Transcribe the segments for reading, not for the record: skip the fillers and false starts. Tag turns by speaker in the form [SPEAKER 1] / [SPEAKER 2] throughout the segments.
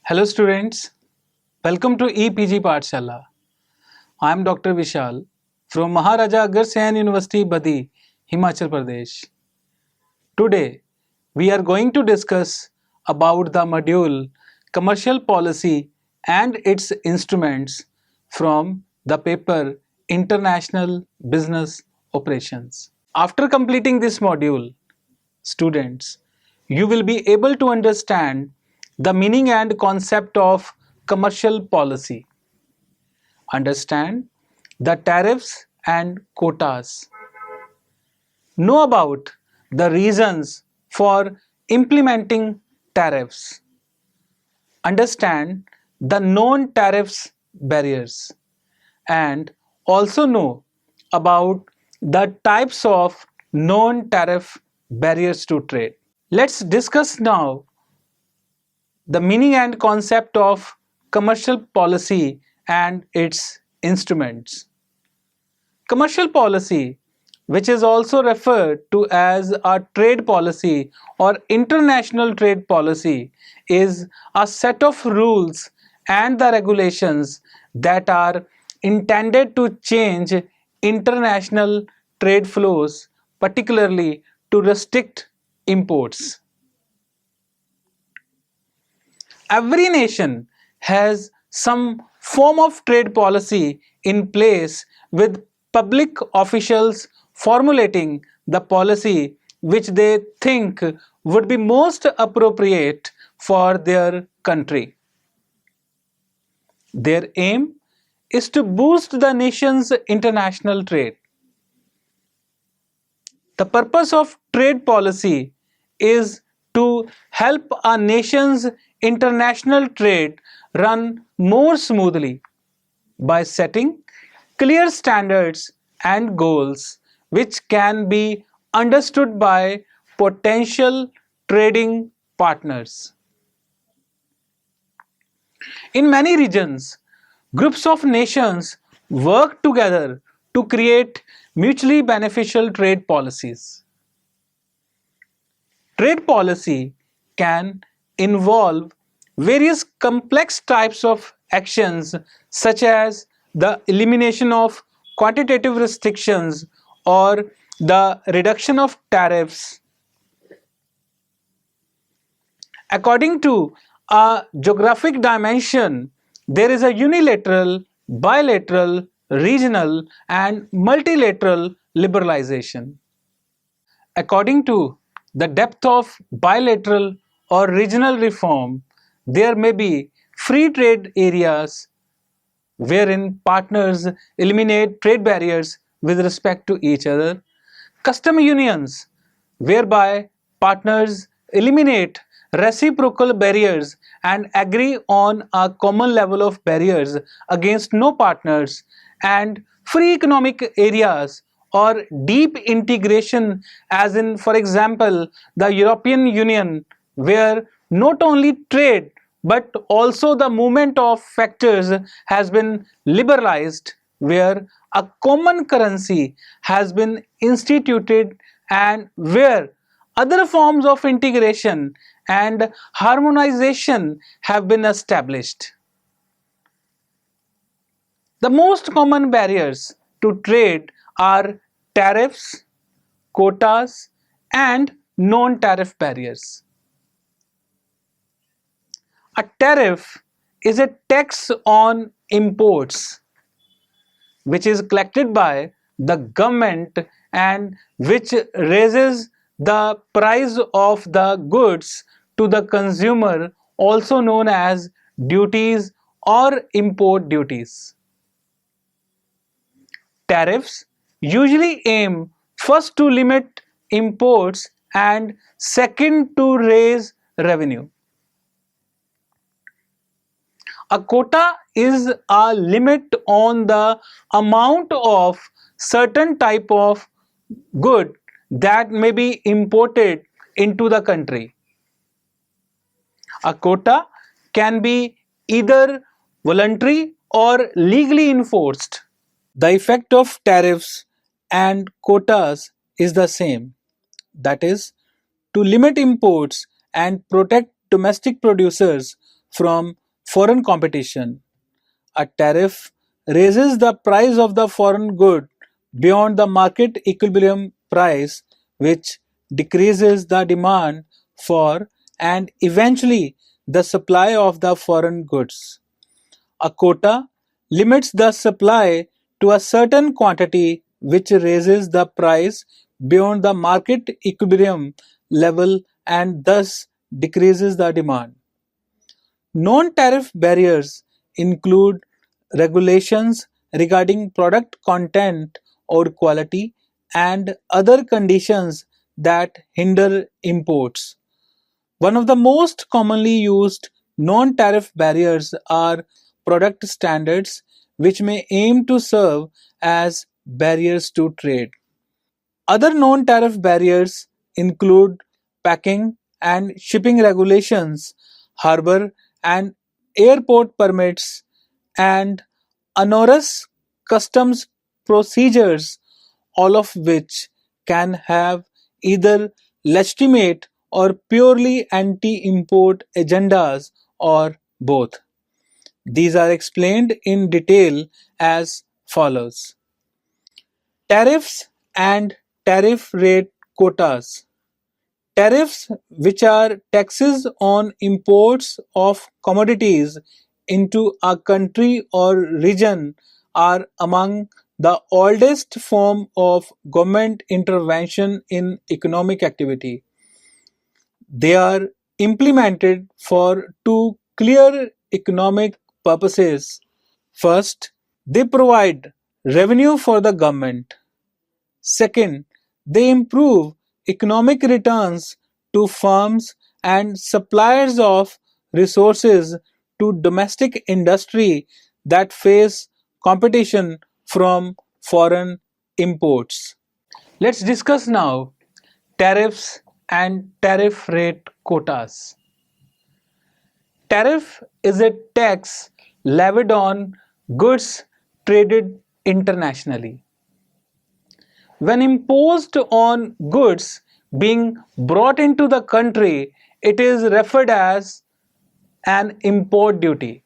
[SPEAKER 1] Hello students, welcome to EPG Pathshala. I am Dr. Vishal from Maharaja Agrasen University, Badi, Himachal Pradesh. Today we are going to discuss about the module Commercial Policy and its Instruments from the paper International Business Operations. After completing this module, students, you will be able to understand the meaning and concept of commercial policy, understand the tariffs and quotas, know about the reasons for implementing tariffs, understand the non-tariffs barriers, and also know about the types of non-tariff barriers to trade. Let's discuss now the meaning and concept of commercial policy and its instruments. Commercial policy, which is also referred to as a trade policy or international trade policy, is a set of rules and the regulations that are intended to change international trade flows, particularly to restrict imports. Every nation has some form of trade policy in place, with public officials formulating the policy which they think would be most appropriate for their country. Their aim is to boost the nation's international trade. The purpose of trade policy is to help a nation's international trade run more smoothly by setting clear standards and goals which can be understood by potential trading partners. In many regions, groups of nations work together to create mutually beneficial trade policies. Trade policy can involve various complex types of actions, such as the elimination of quantitative restrictions or the reduction of tariffs. According to a geographic dimension, there is a unilateral, bilateral, regional, and multilateral liberalization. According to the depth of bilateral or regional reform, there may be free trade areas wherein partners eliminate trade barriers with respect to each other, custom unions whereby partners eliminate reciprocal barriers and agree on a common level of barriers against no partners, and free economic areas or deep integration, as in, for example, the European Union, where not only trade but also the movement of factors has been liberalized, where a common currency has been instituted, and where other forms of integration and harmonization have been established. The most common barriers to trade are tariffs, quotas, and non-tariff barriers. A tariff is a tax on imports which is collected by the government and which raises the price of the goods to the consumer, also known as duties or import duties. Tariffs usually aim first to limit imports and second to raise revenue. A quota is a limit on the amount of certain type of good that may be imported into the country. A quota can be either voluntary or legally enforced. The effect of tariffs and quotas is the same, that is, to limit imports and protect domestic producers from foreign competition. A tariff raises the price of the foreign good beyond the market equilibrium price, which decreases the demand for and eventually the supply of the foreign goods. A quota limits the supply to a certain quantity, which raises the price beyond the market equilibrium level and thus decreases the demand. Non-tariff barriers include regulations regarding product content or quality and other conditions that hinder imports. One of the most commonly used non-tariff barriers are product standards, which may aim to serve as barriers to trade. Other non-tariff barriers include packing and shipping regulations, harbor and airport permits, and onerous customs procedures, all of which can have either legitimate or purely anti-import agendas or both. These are explained in detail as follows. Tariffs and tariff rate quotas. Tariffs, which are taxes on imports of commodities into a country or region, are among the oldest form of government intervention in economic activity. They are implemented for two clear economic purposes. First, they provide revenue for the government. Second, they improve economic returns to firms and suppliers of resources to domestic industry that face competition from foreign imports. Let's discuss now tariffs and tariff rate quotas. Tariff is a tax levied on goods traded internationally. When imposed on goods being brought into the country, it is referred as an import duty.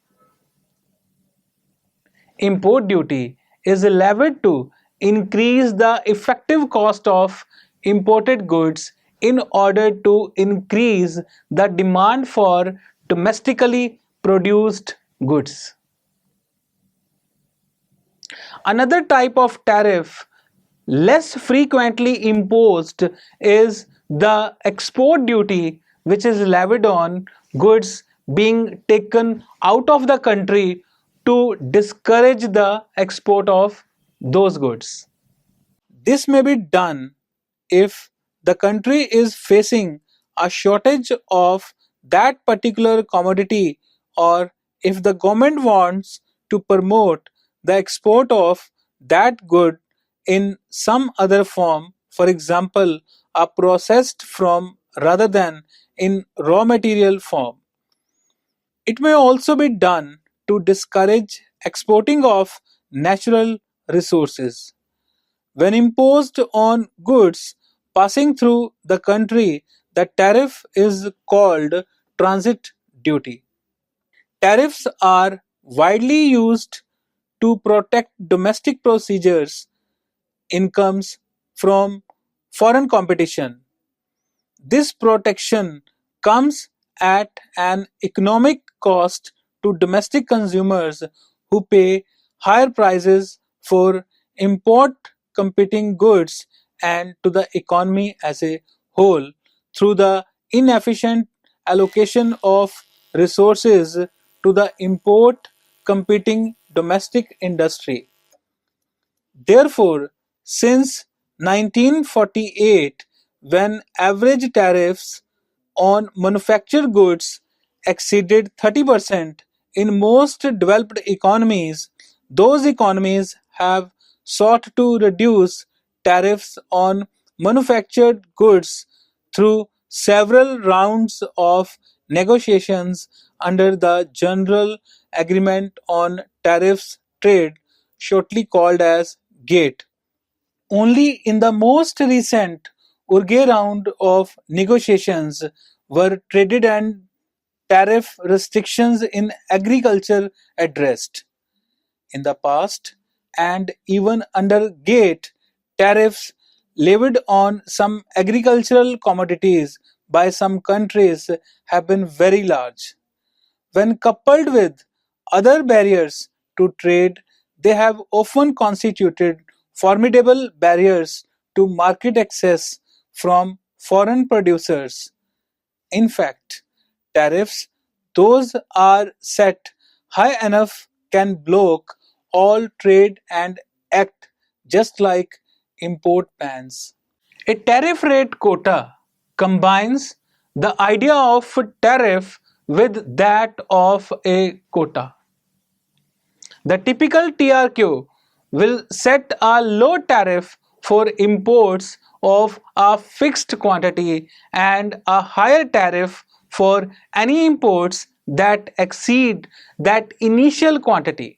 [SPEAKER 1] Import duty is levied to increase the effective cost of imported goods in order to increase the demand for domestically produced goods. Another type of tariff less frequently imposed is the export duty, which is levied on goods being taken out of the country to discourage the export of those goods. This may be done if the country is facing a shortage of that particular commodity, or if the government wants to promote the export of that good in some other form, for example, a processed form rather than in raw material form. It may also be done to discourage exporting of natural resources. When imposed on goods passing through the country, the tariff is called transit duty. Tariffs are widely used to protect domestic procedures incomes from foreign competition. This protection comes at an economic cost to domestic consumers who pay higher prices for import competing goods and to the economy as a whole through the inefficient allocation of resources to the import competing domestic industry. Therefore, since 1948, when average tariffs on manufactured goods exceeded 30% in most developed economies, those economies have sought to reduce tariffs on manufactured goods through several rounds of negotiations under the General Agreement on Tariffs Trade, shortly called as GATE. Only in the most recent Uruguay round of negotiations were traded and tariff restrictions in agriculture addressed. In the past, and even under GATE, tariffs levied on some agricultural commodities by some countries have been very large. When coupled with other barriers to trade, they have often constituted formidable barriers to market access from foreign producers. In fact, tariffs, those are set high enough, can block all trade and act just like import bans. A tariff rate quota combines the idea of tariff with that of a quota. The typical TRQ will set a low tariff for imports of a fixed quantity and a higher tariff for any imports that exceed that initial quantity.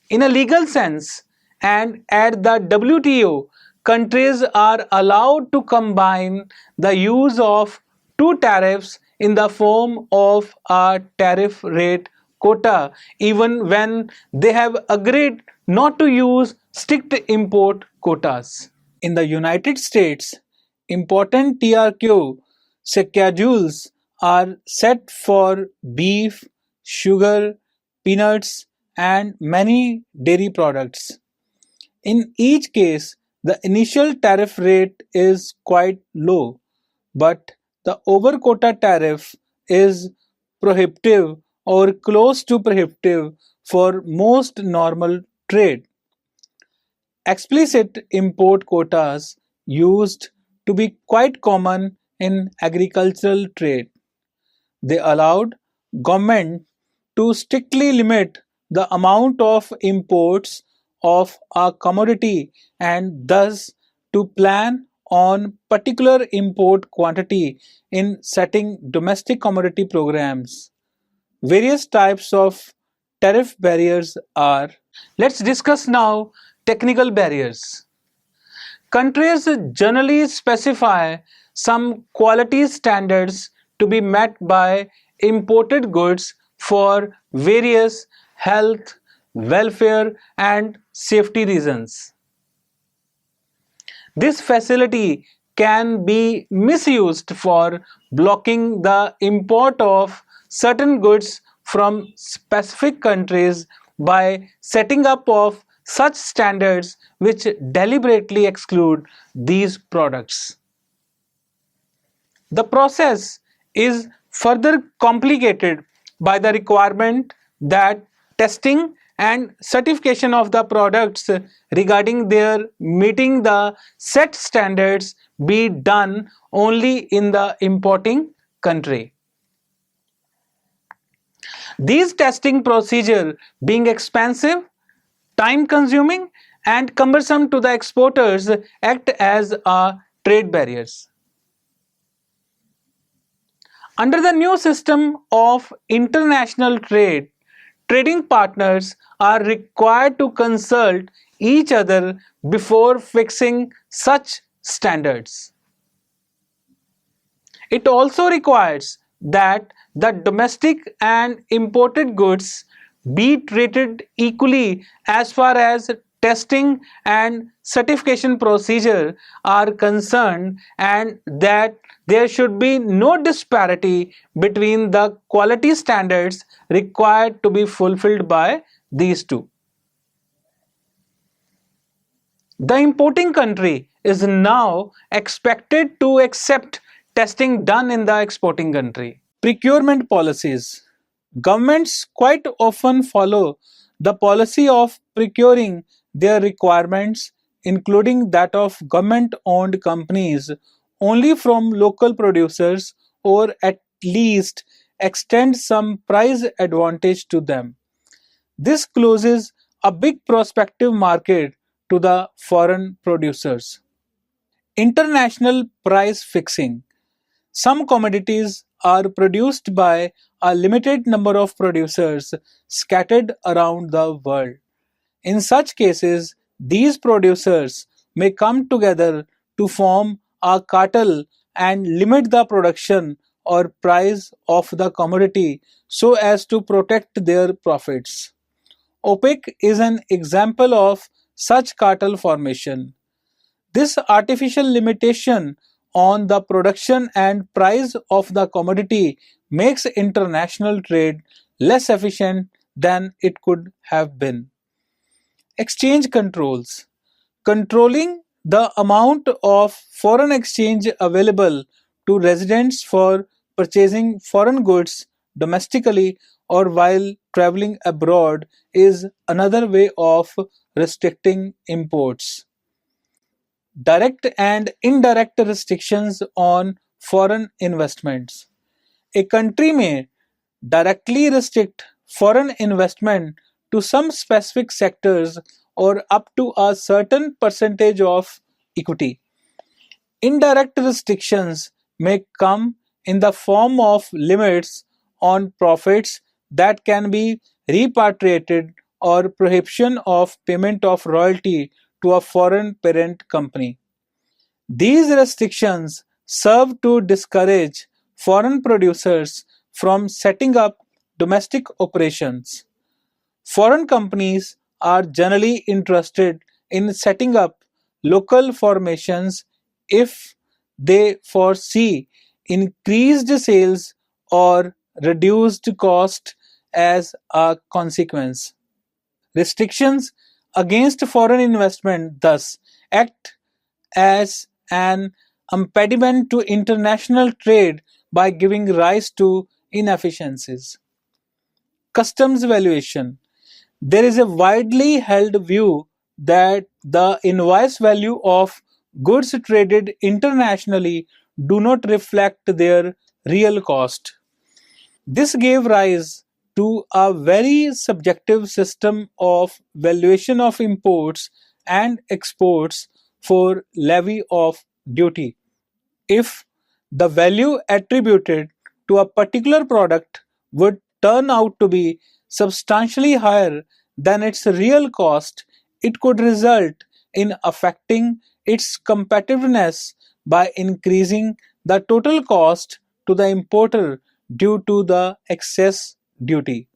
[SPEAKER 1] In a legal sense, and at the WTO, countries are allowed to combine the use of two tariffs in the form of a tariff rate quota, even when they have agreed not to use strict import quotas. In the United States, important TRQ schedules are set for beef, sugar, peanuts, and many dairy products. In each case, the initial tariff rate is quite low, but the over quota tariff is prohibitive or close to prohibitive for most normal trade. Explicit import quotas used to be quite common in agricultural trade. They allowed government to strictly limit the amount of imports of a commodity and thus to plan on particular import quantity in setting domestic commodity programs. Various types of tariff barriers are. Let's discuss now technical barriers. Countries generally specify some quality standards to be met by imported goods for various health, welfare, and safety reasons. This facility can be misused for blocking the import of certain goods from specific countries by setting up of such standards which deliberately exclude these products. The process is further complicated by the requirement that testing and certification of the products regarding their meeting the set standards be done only in the importing country. These testing procedures being expensive, time consuming and cumbersome to the exporters act as a trade barriers. Under the new system of international trade, trading partners are required to consult each other before fixing such standards. It also requires that the domestic and imported goods be treated equally as far as testing and certification procedure are concerned and that there should be no disparity between the quality standards required to be fulfilled by these two. The importing country is now expected to accept testing done in the exporting country. Procurement policies. Governments quite often follow the policy of procuring their requirements, including that of government-owned companies, only from local producers or at least extend some price advantage to them. This closes a big prospective market to the foreign producers. International price fixing. Some commodities are produced by a limited number of producers scattered around the world. In such cases, these producers may come together to form a cartel and limit the production or price of the commodity so as to protect their profits. OPEC is an example of such cartel formation. This artificial limitation on the production and price of the commodity makes international trade less efficient than it could have been. Exchange controls. Controlling the amount of foreign exchange available to residents for purchasing foreign goods domestically or while traveling abroad is another way of restricting imports. Direct and indirect restrictions on foreign investments. A country may directly restrict foreign investment to some specific sectors or up to a certain percentage of equity. Indirect restrictions may come in the form of limits on profits that can be repatriated or prohibition of payment of royalty to a foreign parent company. These restrictions serve to discourage foreign producers from setting up domestic operations. Foreign companies are generally interested in setting up local formations if they foresee increased sales or reduced cost as a consequence. Restrictions against foreign investment thus act as an impediment to international trade by giving rise to inefficiencies. Customs valuation. There is a widely held view that the invoice value of goods traded internationally do not reflect their real cost. This gave rise to a very subjective system of valuation of imports and exports for levy of duty. If the value attributed to a particular product would turn out to be substantially higher than its real cost, it could result in affecting its competitiveness by increasing the total cost to the importer due to the excess duty.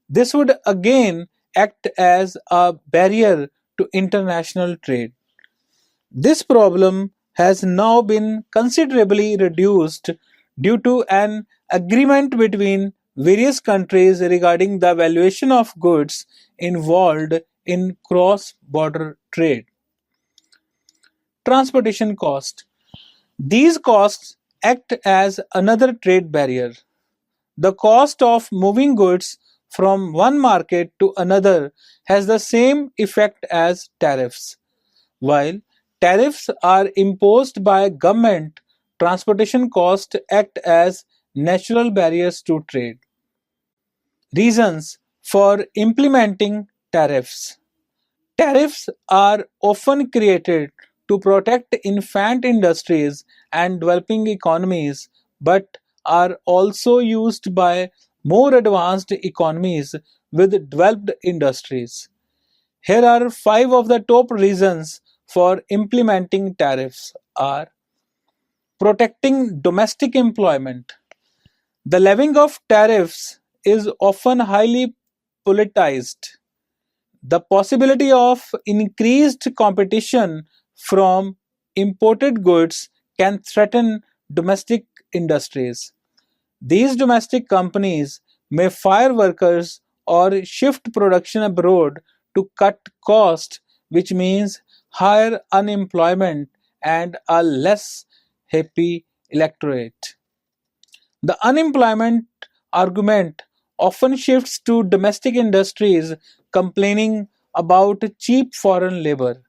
[SPEAKER 1] This would again act as a barrier to international trade. This problem has now been considerably reduced due to an agreement between various countries regarding the valuation of goods involved in cross border trade. Transportation cost. These costs act as another trade barrier. The cost of moving goods from one market to another has the same effect as tariffs. While tariffs are imposed by government, transportation costs act as natural barriers to trade. Reasons for implementing tariffs. Tariffs are often created to protect infant industries and developing economies, but are also used by more advanced economies with developed industries. Here are five of the top reasons for implementing tariffs are protecting domestic employment. The levying of tariffs is often highly politicized. The possibility of increased competition from imported goods can threaten domestic industries. These domestic companies may fire workers or shift production abroad to cut costs, which means higher unemployment and a less happy electorate. The unemployment argument often shifts to domestic industries complaining about cheap foreign labor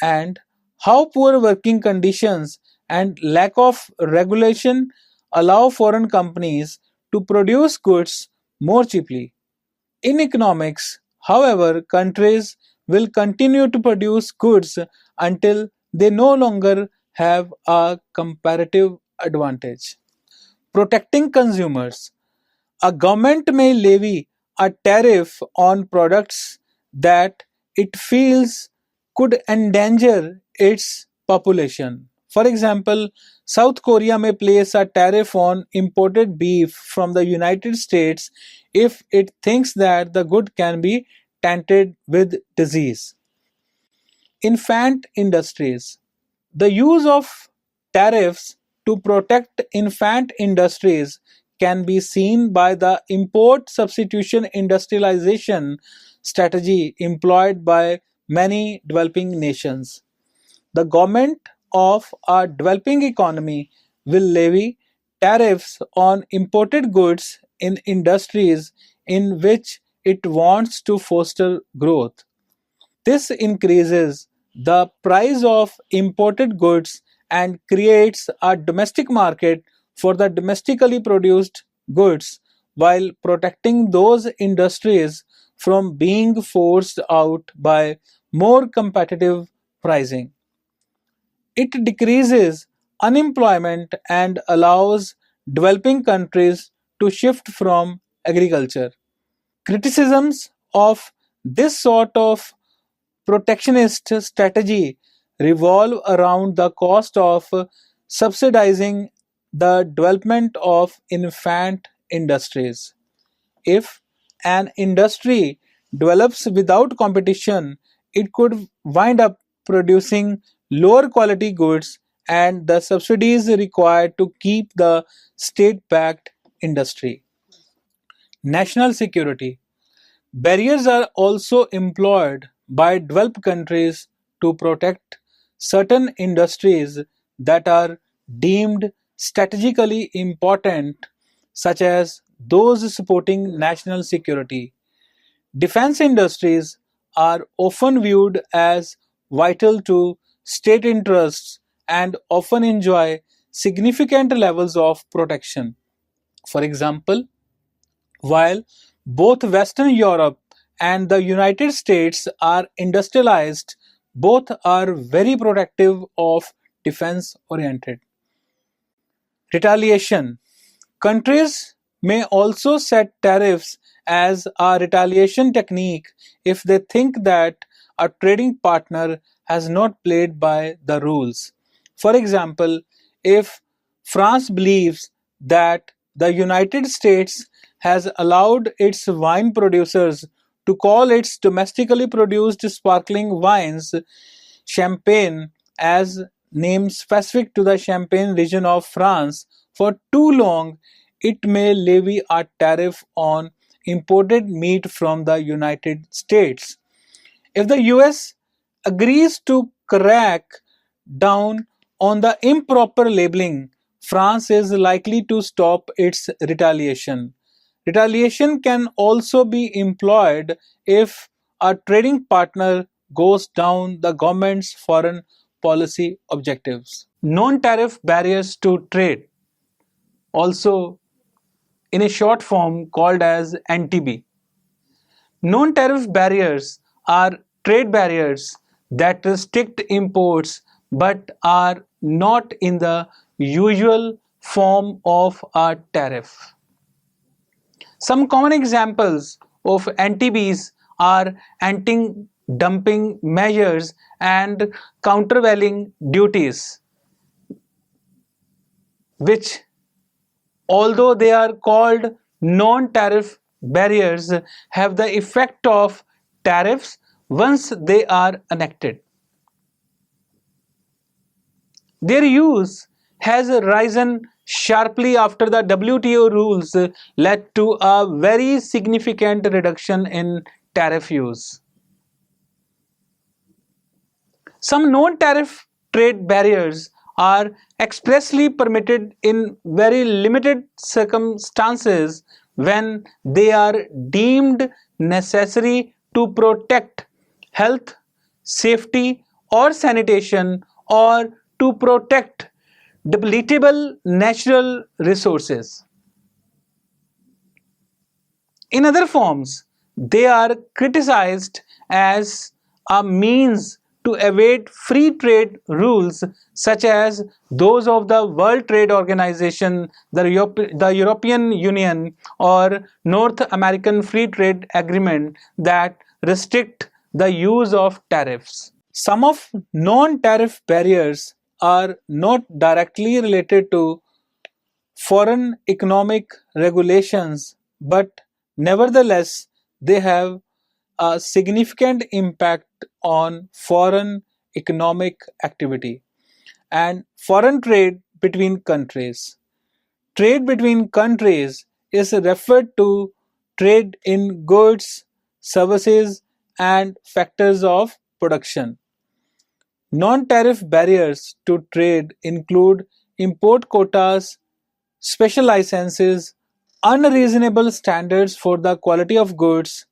[SPEAKER 1] and how poor working conditions and lack of regulation allow foreign companies to produce goods more cheaply. In economics, however, countries will continue to produce goods until they no longer have a comparative advantage. Protecting consumers. A government may levy a tariff on products that it feels could endanger its population. For example, South Korea may place a tariff on imported beef from the United States if it thinks that the good can be tainted with disease. Infant industries. The use of tariffs to protect infant industries can be seen by the import substitution industrialization strategy employed by many developing nations. The government of a developing economy will levy tariffs on imported goods in industries in which it wants to foster growth. This increases the price of imported goods and creates a domestic market for the domestically produced goods while protecting those industries from being forced out by more competitive pricing. It decreases unemployment and allows developing countries to shift from agriculture. Criticisms of this sort of protectionist strategy revolve around the cost of subsidizing the development of infant industries. If an industry develops without competition, it could wind up producing lower quality goods, and the subsidies required to keep the state backed industry. National security. Barriers are also employed by developed countries to protect certain industries that are deemed strategically important, such as those supporting national security. Defense industries are often viewed as vital to state interests and often enjoy significant levels of protection. For example, while both Western Europe and the United States are industrialized, both are very protective of defense oriented. Retaliation. Countries may also set tariffs as a retaliation technique if they think that a trading partner has not played by the rules. For example, if France believes that the United States has allowed its wine producers to call its domestically produced sparkling wines Champagne as name specific to the Champagne region of France for too long, it may levy a tariff on imported meat from the United States. If the US agrees to crack down on the improper labeling, France is likely to stop its retaliation. Retaliation can also be employed if a trading partner goes down the government's foreign policy objectives. Non tariff barriers to trade, also in a short form called as NTB. Non-tariff barriers are trade barriers that restrict imports but are not in the usual form of a tariff. Some common examples of NTBs are anti-dumping measures and countervailing duties, which, although they are called non-tariff barriers, have the effect of tariffs once they are enacted. Their use has risen sharply after the WTO rules led to a very significant reduction in tariff use. Some non-tariff trade barriers are expressly permitted in very limited circumstances when they are deemed necessary to protect health, safety, or sanitation, or to protect deplete natural resources. In other forms, they are criticized as a means to evade free trade rules such as those of the World Trade Organization, the European Union, or North American Free Trade Agreement that restrict the use of tariffs. Some of non-tariff barriers are not directly related to foreign economic regulations, but nevertheless they have a significant impact on foreign economic activity and foreign trade between countries. Trade between countries is referred to trade in goods, services, and factors of production. Non-tariff barriers to trade include import quotas, special licenses, unreasonable standards for the quality of goods,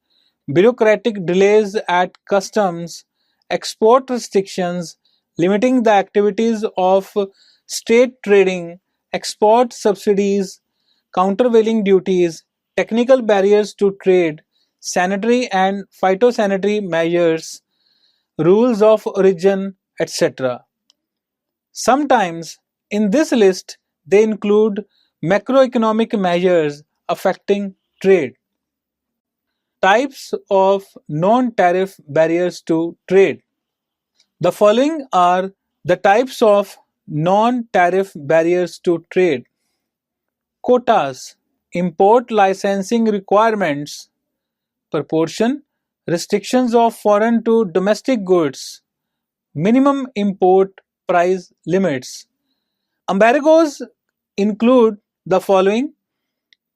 [SPEAKER 1] bureaucratic delays at customs, export restrictions, limiting the activities of state trading, export subsidies, countervailing duties, technical barriers to trade, sanitary and phytosanitary measures, rules of origin, etc. Sometimes in this list they include macroeconomic measures affecting trade. Types of non-tariff barriers to trade. The following are the types of non-tariff barriers to trade. Quotas, import licensing requirements, proportion, restrictions of foreign to domestic goods, minimum import price limits. Embargoes include the following: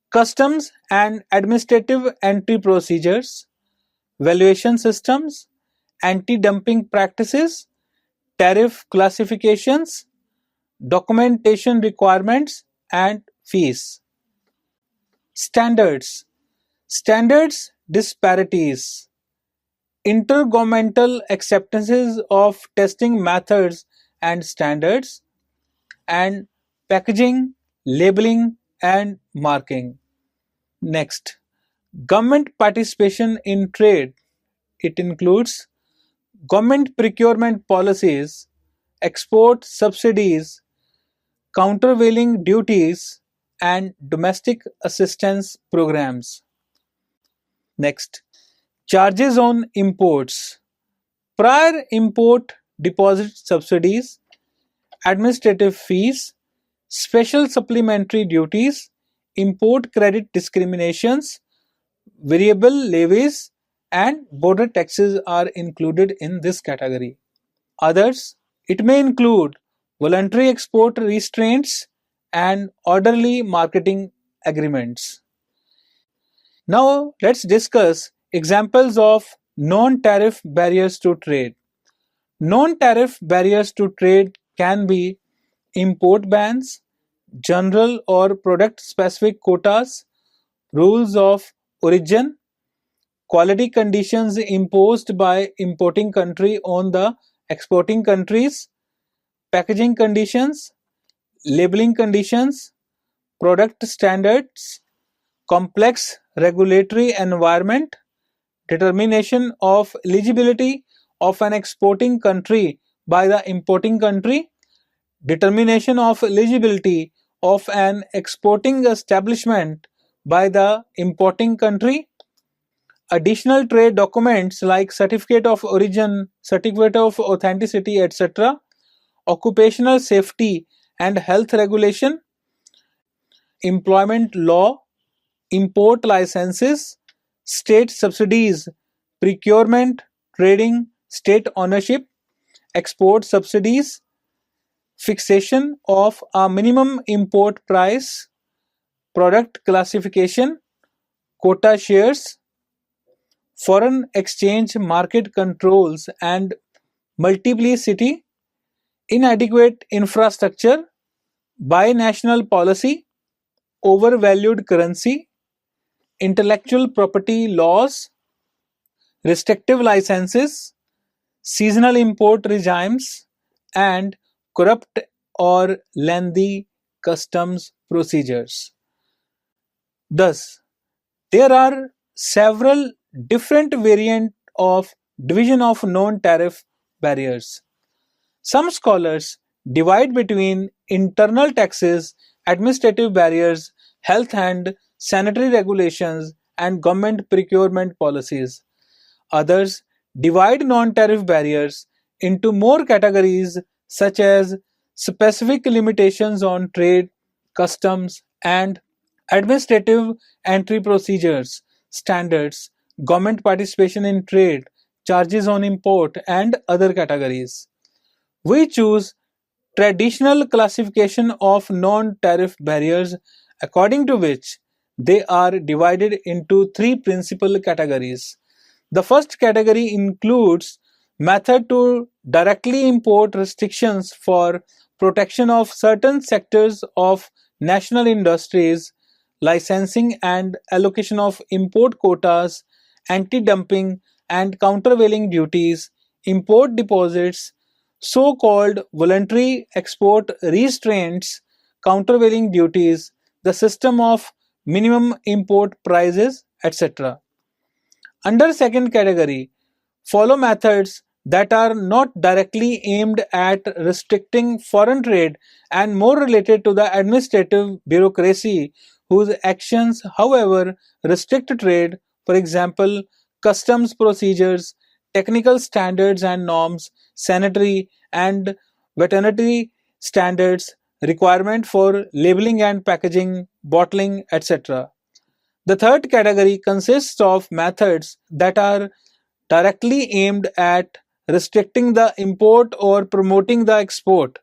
[SPEAKER 1] customs and administrative entry procedures, valuation systems, anti-dumping practices, tariff classifications, documentation requirements, and fees. Standards. Standards disparities. Intergovernmental acceptances of testing methods and standards, and packaging, labeling, and marking. Next, government participation in trade. It includes government procurement policies, export subsidies, countervailing duties, and domestic assistance programs. Next, charges on imports. Prior import deposit subsidies, administrative fees, special supplementary duties, import credit discriminations, variable levies, and border taxes are included in this category. Others, it may include voluntary export restraints and orderly marketing agreements. Now let's discuss examples of non-tariff barriers to trade. Non-tariff barriers to trade can be import bans, general or product-specific quotas, rules of origin, quality conditions imposed by importing country on the exporting countries, packaging conditions, labeling conditions, product standards, complex regulatory environment, determination of eligibility of an exporting country by the importing country, determination of eligibility of an exporting establishment by the importing country, additional trade documents like certificate of origin, certificate of authenticity, etc., occupational safety and health regulation, employment law, import licenses, state subsidies, procurement, trading, state ownership, export subsidies, fixation of a minimum import price, product classification, quota shares, foreign exchange market controls and multiplicity, inadequate infrastructure, binational policy, overvalued currency, intellectual property laws, restrictive licenses, seasonal import regimes, and corrupt or lengthy customs procedures. Thus, there are several different variants of division of non-tariff barriers. Some scholars divide between internal taxes, administrative barriers, health and sanitary regulations, and government procurement policies. Others divide non-tariff barriers into more categories such as specific limitations on trade, customs, and administrative entry procedures, standards, government participation in trade, charges on import, and other categories. We choose traditional classification of non-tariff barriers, according to which they are divided into three principal categories. The first category includes method to directly import restrictions for protection of certain sectors of national industries, licensing and allocation of import quotas, anti-dumping and countervailing duties, import deposits, so-called voluntary export restraints, countervailing duties, the system of minimum import prices, etc. Under second category, follow methods that are not directly aimed at restricting foreign trade and more related to the administrative bureaucracy whose actions, however, restrict trade, for example, customs procedures, technical standards and norms, sanitary and veterinary standards, requirement for labeling and packaging, bottling, etc. The third category consists of methods that are directly aimed at restricting the import or promoting the export,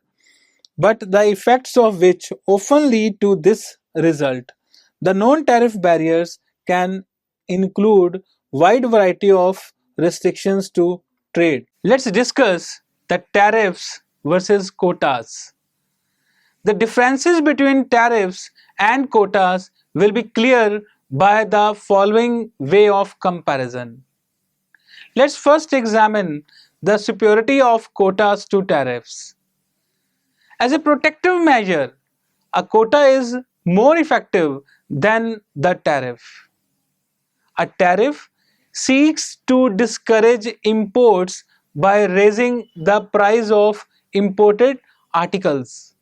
[SPEAKER 1] but the effects of which often lead to this result. The non-tariff barriers can include wide variety of restrictions to trade. Let's discuss the tariffs versus quotas. The differences between tariffs and quotas will be clear by the following way of comparison. Let's first examine the superiority of quotas to tariffs. As a protective measure, a quota is more effective than the tariff. A tariff seeks to discourage imports by raising the price of imported articles.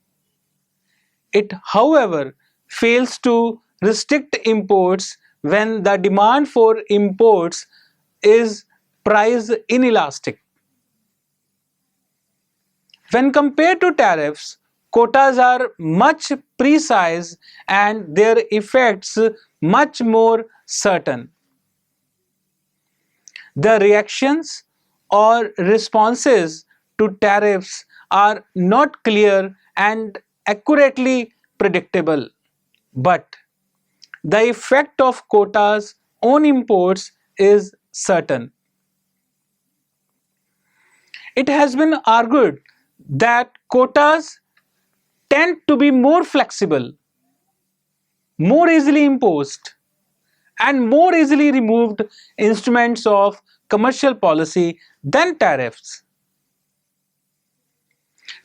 [SPEAKER 1] It, however, fails to restrict imports when the demand for imports is price inelastic. When compared to tariffs, quotas are much precise and their effects much more certain. The reactions or responses to tariffs are not clear and accurately predictable, but the effect of quotas on imports is certain. It has been argued that quotas tend to be more flexible, more easily imposed, and more easily removed instruments of commercial policy than tariffs.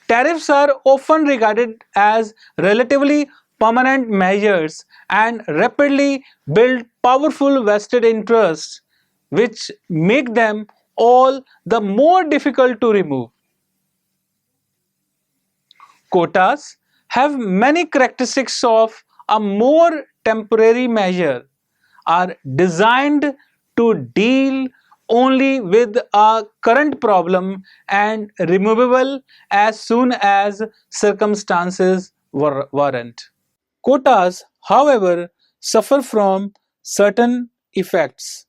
[SPEAKER 1] Tariffs are often regarded as relatively permanent measures and rapidly build powerful vested interests, which make them all the more difficult to remove. Quotas have many characteristics of a more temporary measure, are designed to deal only with a current problem and removable as soon as circumstances warrant. Quotas, however, suffer from certain effects.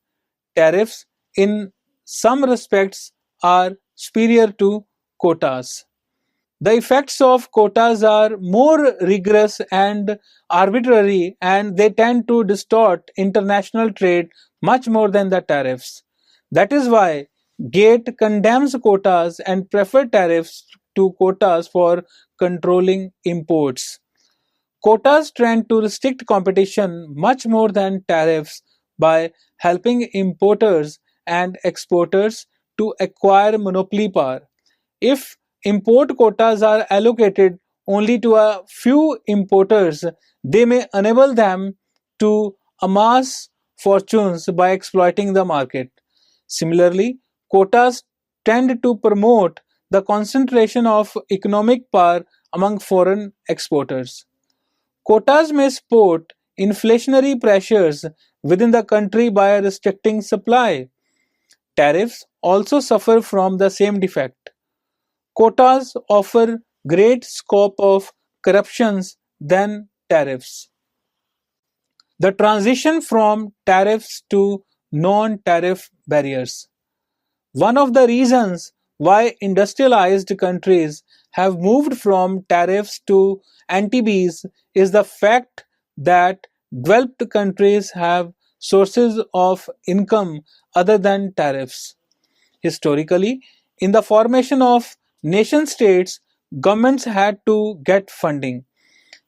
[SPEAKER 1] Tariffs, in some respects, are superior to quotas. The effects of quotas are more rigorous and arbitrary, and they tend to distort international trade much more than the tariffs. That is why GATE condemns quotas and prefer tariffs to quotas for controlling imports. Quotas tend to restrict competition much more than tariffs by helping importers and exporters to acquire monopoly power. If import quotas are allocated only to a few importers, they may enable them to amass fortunes by exploiting the market. Similarly, quotas tend to promote the concentration of economic power among foreign exporters. Quotas may support inflationary pressures within the country by restricting supply. Tariffs also suffer from the same defect. Quotas offer great scope of corruptions than tariffs. The transition from tariffs to non-tariff barriers. One of the reasons why industrialized countries have moved from tariffs to anti-BEES is the fact that developed countries have sources of income other than tariffs. Historically, in the formation of nation states, governments had to get funding.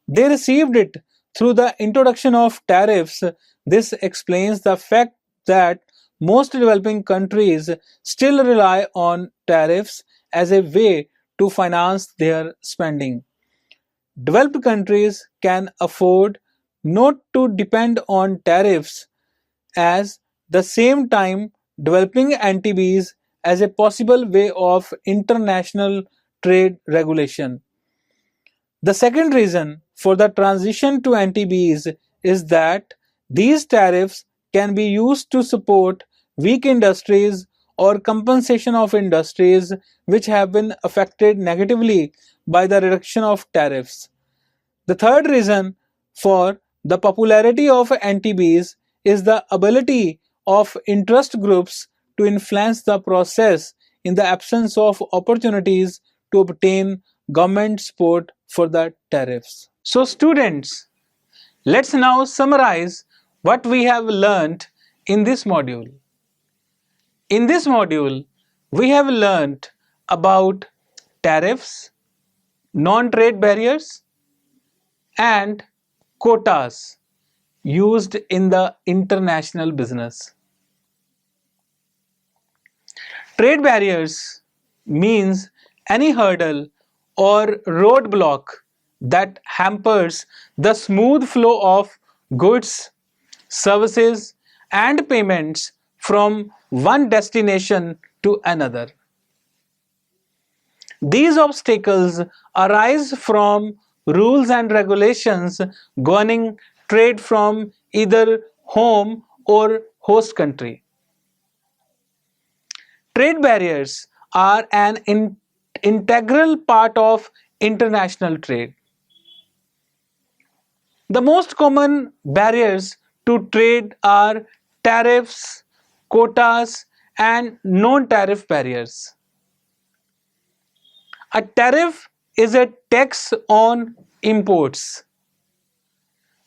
[SPEAKER 1] They received it through the introduction of tariffs. This explains the fact that most developing countries still rely on tariffs as a way to finance their spending. Developed countries can afford not to depend on tariffs at the same time developing anti-BEES as a possible way of international trade regulation. The second reason for the transition to anti-BEES is that these tariffs can be used to support weak industries or compensation of industries which have been affected negatively by the reduction of tariffs. The third reason for the popularity of anti-BEES is the ability of interest groups to influence the process in the absence of opportunities to obtain government support for the tariffs. So students, let's now summarize what we have learned in this module. In this module, we have learned about tariffs, non-trade barriers, and quotas used in the international business. Trade barriers means any hurdle or roadblock that hampers the smooth flow of goods, services, and payments from one destination to another. These obstacles arise from rules and regulations governing trade from either home or host country. Trade barriers are an integral part of international trade. The most common barriers to trade are tariffs, quotas, and non-tariff barriers. A tariff is a tax on imports,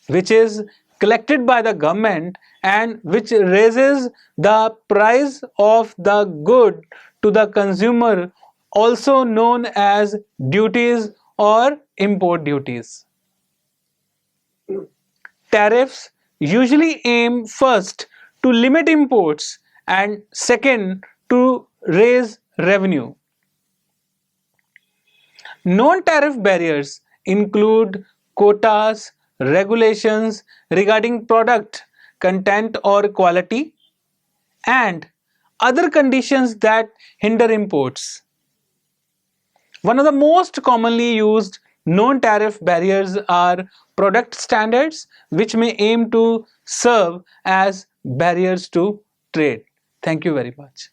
[SPEAKER 1] which is collected by the government and which raises the price of the good to the consumer, also known as duties or import duties. Tariffs usually aim first to limit imports and second to raise revenue. Non-tariff barriers include quotas, regulations regarding product content or quality, and other conditions that hinder imports. One of the most commonly used non-tariff barriers are product standards, which may aim to serve as barriers to trade. Thank you very much.